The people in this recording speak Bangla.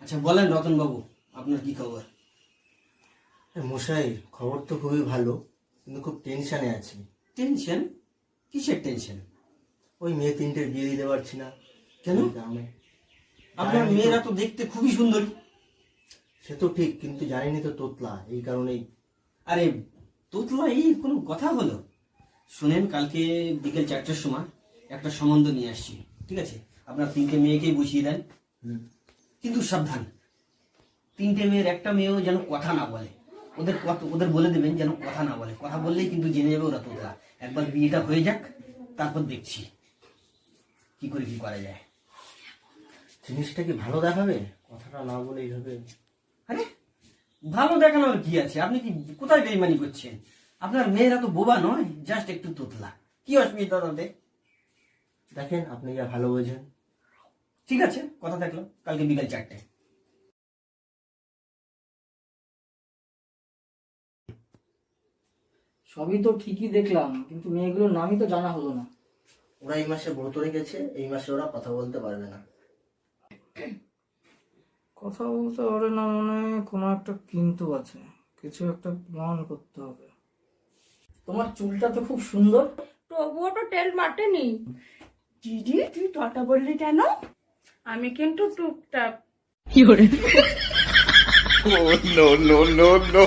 আচ্ছা বলেন রতন বাবু, আপনার কি খবর? মশাই, খবর তো খুবই ভালো, কিন্তু খুব টেনশনে আছি। টেনশন? কিসের টেনশন? ওই মেয়ে তিনটের বিয়ে দিতে পারছি না। কেন? এই গ্রামে আপনার জানেনই তো- মেয়েরা তো দেখতে খুবই সুন্দরী। সে তো ঠিক, কিন্তু জানিনি তো তোতলা, এই কারণেই। আরে তোতলা, এই কোনো কথা হলো? শুনেন, কালকে বিকেল 4টার সময় একটা সম্বন্ধ নিয়ে আসছি, ঠিক আছে? আপনার তিনটে মেয়েকেই বসিয়ে দেন, কিন্তু সাবধান, তিনটে মেয়ের একটা মেয়েও যেন কথা না বলে। ওদের বলে দেবেন যেন কথা না বলে। কথা বললেই কিন্তু জেনে যাবে ওরা তোতলা। একবার বিয়েটা হয়ে যাক, তারপর দেখছি কি করে কি করা যায়। জিনিসটা কি ভালো দেখাবে? কথাটা না বলে এইভাবে? আরে ভালো দেখানোর কি আছে? আপনি কি কোথায় বেইমানি করছেন? আপনার মেয়েরা তো বোবা নয়, জাস্ট একটু তোতলা। কি অসুবিধা তাতে? দেখেন, আপনি যা ভালো বোঝেন। ঠিক আছে, কথা থাকলো, কালকে বিকাল 4টায়। সবই তো ঠিকই দেখলাম, কিন্তু মেয়েগুলোর নামই তো জানা হলো না। ওরা এই মাসে ব্রত রেখেছে, এই মাসে ওরা কথা বলতে পারবে না। কথা বলতে পারে না মানে কোনো একটা কিন্তু আছে, কিছু একটা প্রমাণ করতে হবে। তোমার চুলটা তো খুব সুন্দর। তবুও তো তেল মাটেনি। দিদি, তুই টাটা বললি কেন? আমি কিন্তু টুকটাক। no, no, no, no.